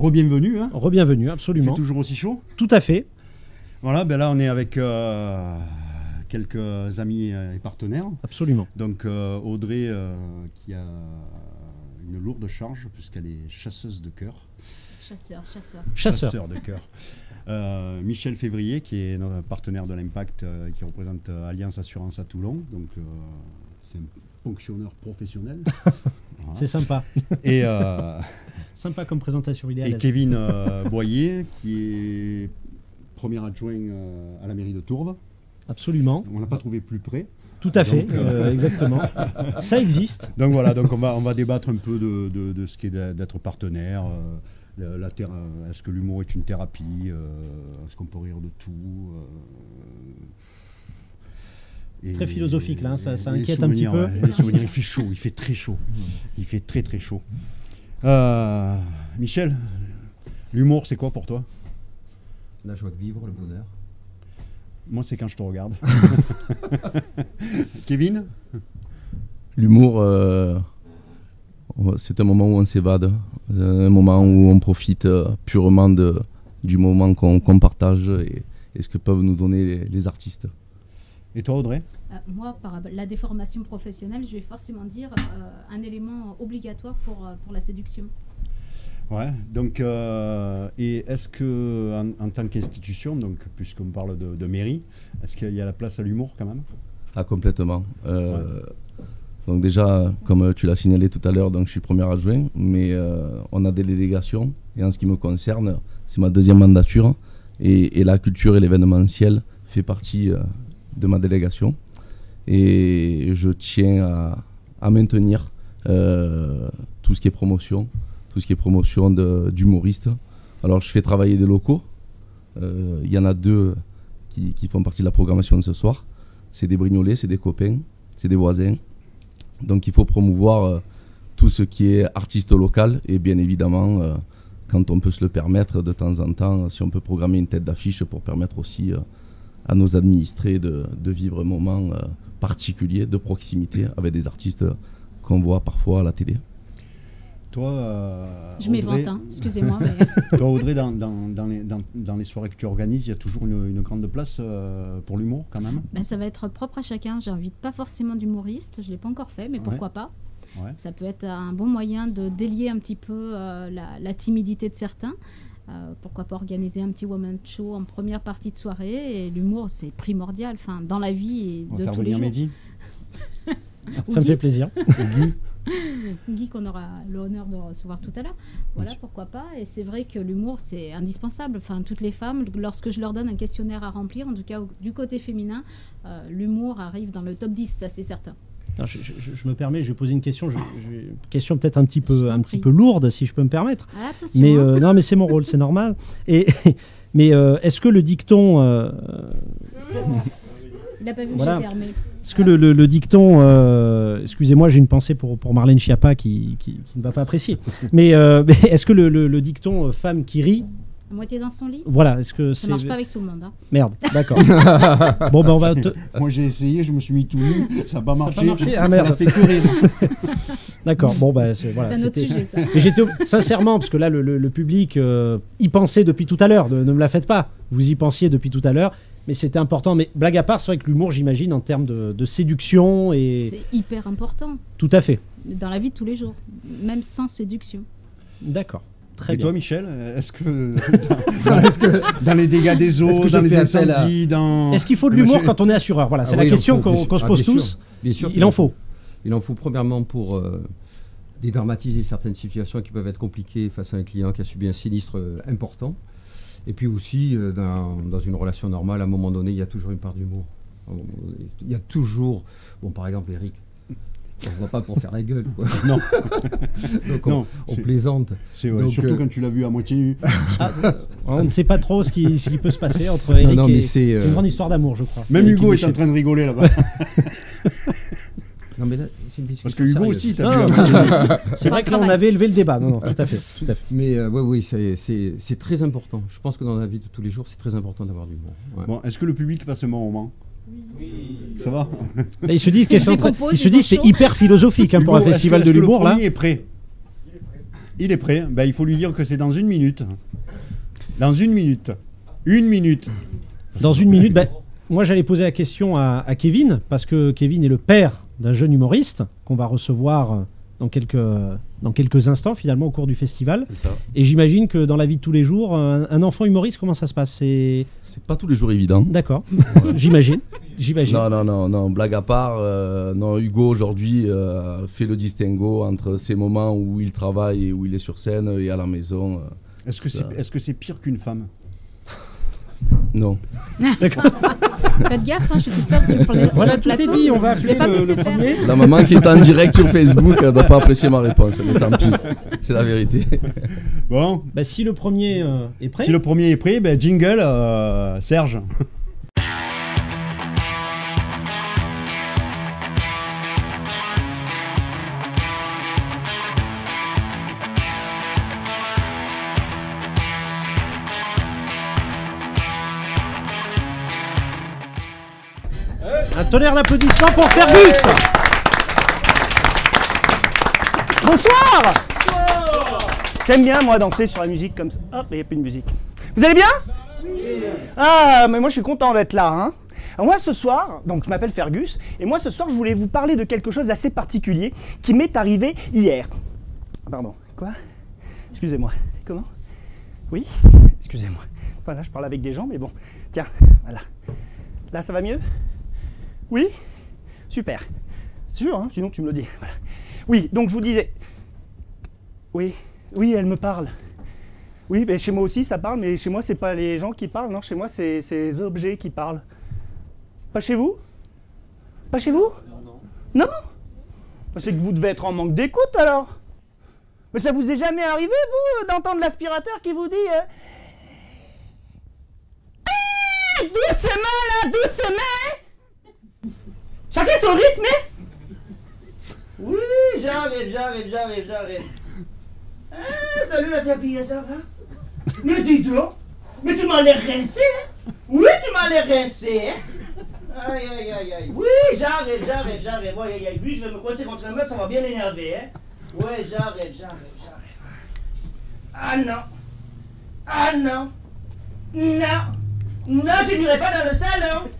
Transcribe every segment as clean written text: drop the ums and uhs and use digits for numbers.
re-bienvenue. Hein. Re-bienvenue, absolument. Il fait toujours aussi chaud. Tout à fait. Voilà, ben là on est avec quelques amis et partenaires. Absolument. Donc Audrey qui a une lourde charge puisqu'elle est chasseuse de cœur. Chasseur de cœur. Michel Février qui est notre partenaire de l'Impact qui représente Alliance Assurance à Toulon. Donc c'est un ponctionneur professionnel. Voilà. C'est sympa. Et sympa comme présentation idéale. Et Kevin Boyer qui est premier adjoint à la mairie de Tourves. Absolument. On n'a pas trouvé plus près. Tout à fait, exactement. Ça existe. Donc voilà, donc on va débattre un peu de ce qu'est d'être partenaire. Est-ce que l'humour est une thérapie? Est-ce qu'on peut rire de tout? Très philosophique là, ça inquiète un petit peu. Les souvenirs, il fait chaud, il fait très chaud. Il fait très très chaud. Michel, l'humour c'est quoi pour toi? La joie de vivre, le bonheur. Moi c'est quand je te regarde. Kevin? L'humour, c'est un moment où on s'évade, un moment où on profite purement du moment qu'on partage et ce que peuvent nous donner les artistes. Et toi Audrey? Moi, par la déformation professionnelle, je vais forcément dire un élément obligatoire pour la séduction. Ouais, donc, et est-ce que en tant qu'institution, donc puisqu'on parle de mairie, est-ce qu'il y a la place à l'humour quand même? Ah, complètement. Donc déjà, comme tu l'as signalé tout à l'heure, donc je suis premier adjoint, mais on a des délégations, et en ce qui me concerne, c'est ma deuxième mandature, et la culture et l'événementiel fait partie de ma délégation, et je tiens à maintenir tout ce qui est promotion, d'humoristes. Alors je fais travailler des locaux, il y en a deux qui font partie de la programmation de ce soir, c'est des Brignolais, c'est des copains, c'est des voisins. Donc il faut promouvoir tout ce qui est artiste local et bien évidemment, quand on peut se le permettre de temps en temps, si on peut programmer une tête d'affiche pour permettre aussi à nos administrés de vivre un moment particulier, de proximité avec des artistes qu'on voit parfois à la télé. Toi, je m'évente, hein, excusez-moi. Mais... Toi Audrey, dans les soirées que tu organises, il y a toujours une grande place pour l'humour quand même? Ben, ça va être propre à chacun. J'invite pas forcément d'humoristes, je ne l'ai pas encore fait, mais pourquoi pas. Ouais. Ça peut être un bon moyen de délier un petit peu la timidité de certains. Pourquoi pas organiser un petit woman show en première partie de soirée. Et l'humour, c'est primordial dans la vie et de tous les jours. Mehdi. Ça me fait plaisir. Guy qu'on aura l'honneur de recevoir tout à l'heure. Voilà, pourquoi pas. Et c'est vrai que l'humour, c'est indispensable. Toutes les femmes, lorsque je leur donne un questionnaire à remplir, en tout cas du côté féminin, l'humour arrive dans le top 10, ça c'est certain. Non, je me permets, je vais poser une question, question peut-être un petit peu lourde, si je peux me permettre. Attention. Mais non, mais c'est mon rôle, c'est normal. Mais est-ce que le dicton... Il n'a pas vu voilà. que j'étais armée. Est-ce que le dicton... excusez-moi, j'ai une pensée pour Marlène Schiappa qui ne va pas apprécier. mais est-ce que le dicton « femme qui rit » à moitié dans son lit. Voilà, est-ce que ça marche pas avec tout le monde. Hein. Merde, d'accord. Bon, ben on va. Moi j'ai essayé, je me suis mis tout nu, ça n'a pas marché. Ça n'a pas marché. Ah, merde. Ça n'a fait que rire. D'accord, bon, ben voilà. C'est un autre sujet, ça. Mais j'étais sincèrement, parce que là, le public y pensait depuis tout à l'heure. Ne me la faites pas. Vous y pensiez depuis tout à l'heure. Mais c'était important. Mais blague à part, c'est vrai que l'humour, j'imagine, en termes de séduction et. C'est hyper important. Tout à fait. Dans la vie de tous les jours, même sans séduction. D'accord. Très et bien. Toi, Michel, est-ce que dans les dégâts des eaux, dans les incendies, est-ce qu'il faut de l'humour quand on est assureur? Voilà, c'est la question qu'on se pose tous. Bien sûr. Il en faut. Il en faut premièrement pour dédramatiser certaines situations qui peuvent être compliquées face à un client qui a subi un sinistre important. Et puis aussi, dans une relation normale, à un moment donné, il y a toujours une part d'humour. Il y a toujours... Bon, par exemple, Eric, on ne voit pas pour faire la gueule, quoi. Non. Donc on plaisante. C'est vrai, surtout quand tu l'as vu à moitié nu. On ne sait pas trop ce qui peut se passer entre Eric et... C'est une grande histoire d'amour, je crois. Même Hugo est en train de rigoler là-bas. Non, mais là, c'est une discussion parce que Hugo sérieuse. aussi, t'as vu à moitié nu. C'est vrai que là, on avait élevé le débat. Non, tout à fait. Tout à fait. Mais oui, c'est très important. Je pense que dans la vie de tous les jours, c'est très important d'avoir du l'humour. Ouais. Bon, est-ce que le public passe un bon moment? Oui. Ça va? Ils se disent que c'est hyper philosophique pour un festival de l'humour. Le là. premier est prêt. Il est prêt. Ben, il faut lui dire que c'est dans 1 minute. Dans 1 minute. 1 minute. Dans 1 minute, ben, moi j'allais poser la question à Kevin, parce que Kevin est le père d'un jeune humoriste qu'on va recevoir dans quelques instants finalement au cours du festival. Et j'imagine que dans la vie de tous les jours, un enfant humoriste, comment ça se passe? C'est pas tous les jours évident. D'accord, j'imagine. Non, blague à part, non, Hugo aujourd'hui fait le distinguo entre ces moments où il travaille et où il est sur scène et à la maison. Est-ce que c'est pire qu'une femme? Non. Faites gaffe, hein, je suis toute seule sur les Voilà, tout est dit, on va appeler le premier. La maman qui est en direct sur Facebook ne doit pas apprécier ma réponse, mais tant pis, c'est la vérité. Bon. Bah, si le premier est prêt. Si le premier est prêt, ben, jingle, Serge. Un tonnerre d'applaudissements pour Fergus. Bonsoir. J'aime bien, moi, danser sur la musique comme ça. Hop, il n'y a plus de musique. Vous allez bien? Oui. Ah, mais moi, je suis content d'être là. Hein. Alors moi, ce soir, donc je m'appelle Fergus, et moi, ce soir, je voulais vous parler de quelque chose d'assez particulier qui m'est arrivé hier. Pardon, quoi? Excusez-moi. Comment? Oui? Excusez-moi. Enfin, là, je parle avec des gens, mais bon. Tiens, voilà. Là, ça va mieux? Oui? Super. Sûr, hein? Sinon tu me le dis. Voilà. Oui, donc je vous disais... Oui, elle me parle. Oui, mais chez moi aussi ça parle, mais chez moi c'est pas les gens qui parlent, non, chez moi c'est les objets qui parlent. Pas chez vous? Pas chez vous? Non. Non? C'est que vous devez être en manque d'écoute alors. Mais ça vous est jamais arrivé, vous, d'entendre l'aspirateur qui vous dit... doucement là, doucement! Chacun son rythme, hein? Oui, j'arrive. Ah, salut la serpillière, ça va? Mais dis donc, mais tu m'as l'air rincé, hein? Oui, tu m'as l'air rincé, hein? Aïe. Oui, j'arrive. Ouais, lui, je vais me coincer contre un mur, ça va bien l'énerver, hein? Ouais, j'arrive. Ah non, je n'irai pas dans le salon.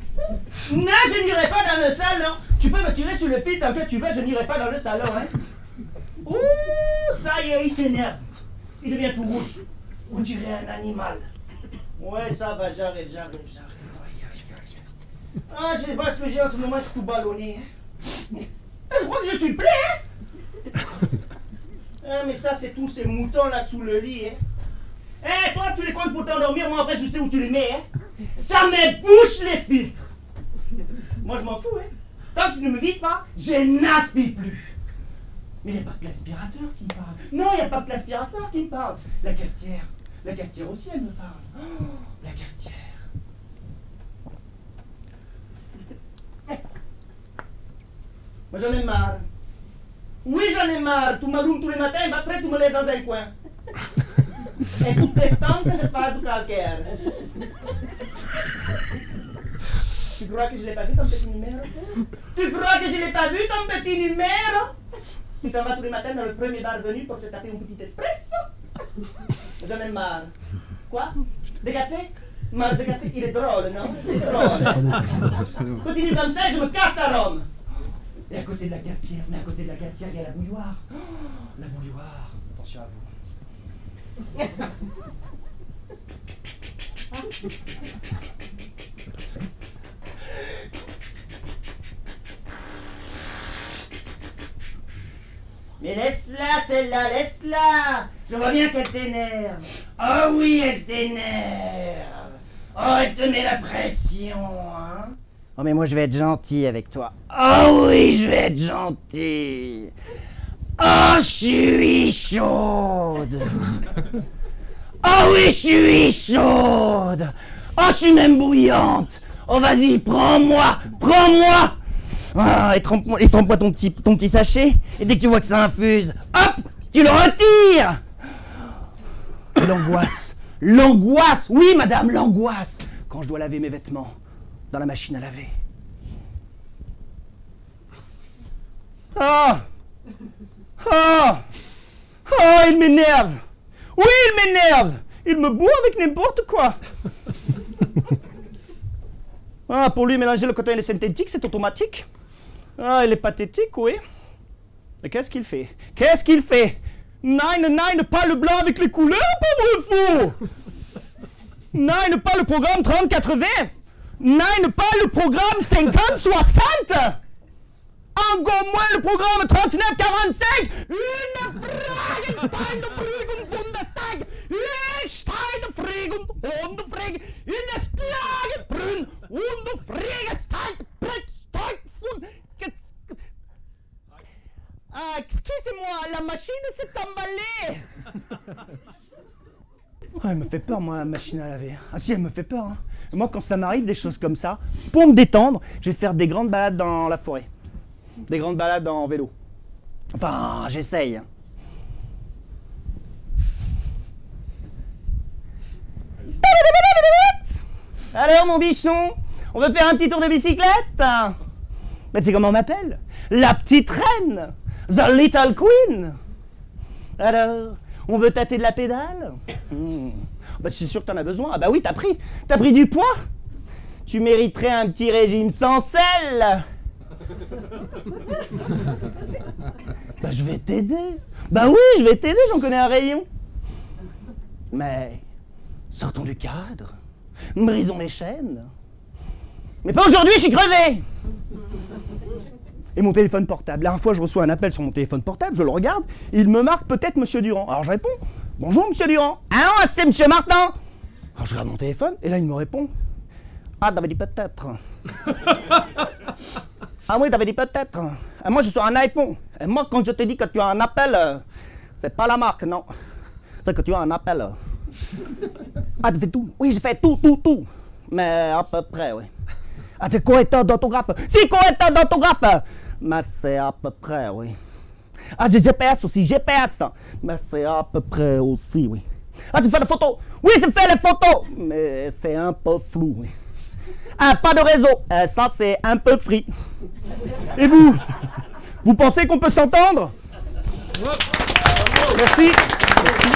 Non, je n'irai pas dans le salon. Tu peux me tirer sur le fil tant que tu veux, je n'irai pas dans le salon, hein. Ouh, ça y est, il s'énerve. Il devient tout rouge. On dirait un animal. Ouais, ça va, j'arrive. Ah, je sais pas ce que j'ai en ce moment, je suis tout ballonné. Hein. Je crois que je suis plein, hein. Ah, mais ça, c'est tous ces moutons là sous le lit, hein. Eh, toi, tu les comptes pour t'endormir, moi après, je sais où tu les mets, hein. Ça me bouche les filtres. Moi, je m'en fous, hein. Tant que tu ne me vides pas, je n'aspire plus. Mais il n'y a pas que l'aspirateur qui me parle. Non, il n'y a pas que l'aspirateur qui me parle. La cafetière aussi, elle me parle. Oh, la cafetière. Moi, j'en ai marre. Oui, j'en ai marre. Tu m'allumes tous les matins, et après, tu me laisses dans un coin. Et tout le temps que je passe du calcaire. Tu crois que je ne l'ai pas vu ton petit numéro? Tu t'en vas tous les matins dans le premier bar venu pour te taper un petit espresso? J'en ai marre. Quoi? Des cafés? Marre de café? Il est drôle, non? C'est drôle. Continue comme ça, je me casse à Rome. Et à côté de la cafetière, il y a la bouilloire. Oh, la bouilloire. Attention à vous. Mais laisse-la, celle-là, laisse-la. Je vois bien qu'elle t'énerve. Oh oui, elle t'énerve. Oh, elle te met la pression, hein. Oh, mais moi, je vais être gentil avec toi. Oh oui, je vais être gentil. Oh, je suis chaude. Oh oui, je suis chaude. Oh, je suis même bouillante. Oh, vas-y, prends-moi. Ah, et trempe-moi ton petit sachet. Et dès que tu vois que ça infuse, hop, tu le retires. L'angoisse. Oui, madame, l'angoisse. Quand je dois laver mes vêtements dans la machine à laver. Oh, il m'énerve. Oui, il m'énerve. Il me bourre avec n'importe quoi. Ah, pour lui, mélanger le coton et le synthétique, c'est automatique. Ah, il est pathétique, oui. Mais qu'est-ce qu'il fait? Qu'est-ce qu'il fait? Nine, pas le blanc avec les couleurs, pauvre fou. Nine, pas le programme 3080. Nine, pas le programme 5060. Encore moins le programme 3945. Une Fragenstein de Brüggen Bundestag. Une Stein de Frigen und de Frig. Une Slagenbrunn und de Frigestein. Brextein von. Ah, excusez-moi, la machine s'est emballée. Oh, elle me fait peur, moi, la machine à laver. Ah si, elle me fait peur. Hein. Moi, quand ça m'arrive, des choses comme ça, pour me détendre, je vais faire des grandes balades dans la forêt. Des grandes balades en vélo. Enfin, j'essaye. Alors, mon bichon, on veut faire un petit tour de bicyclette? Mais tu sais comment on m'appelle? La petite reine. The Little Queen. Alors, on veut tâter de la pédale? Bah, c'est sûr que t'en as besoin. Ah bah oui, t'as pris du poids. Tu mériterais un petit régime sans sel. Bah je vais t'aider. Bah oui, je vais t'aider, j'en connais un rayon. Mais sortons du cadre. Brisons les chaînes. Mais pas aujourd'hui, je suis crevé. Et mon téléphone portable. La dernière fois, je reçois un appel sur mon téléphone portable, je le regarde, il me marque peut-être Monsieur Durand. Alors je réponds, bonjour Monsieur Durand. Ah non, c'est Monsieur Martin. Alors je regarde mon téléphone, et là il me répond, ah t'avais dit peut-être. Ah oui, t'avais dit peut-être. Ah, moi je suis un iPhone. Et moi quand je te dis que tu as un appel, c'est pas la marque, non. C'est que tu as un appel. Ah tu fais tout? Oui, j'ai fait tout. Mais à peu près, oui. Ah, c'est correcteur d'orthographe. Si, correcteur d'orthographe. Mais c'est à peu près, oui. Ah, j'ai GPS aussi, GPS. Mais c'est à peu près aussi, oui. Ah, tu fais les photos. Oui, je fais les photos. Mais c'est un peu flou, oui. Ah, pas de réseau. Ça, c'est un peu free. Et vous? Vous pensez qu'on peut s'entendre? Merci. Merci.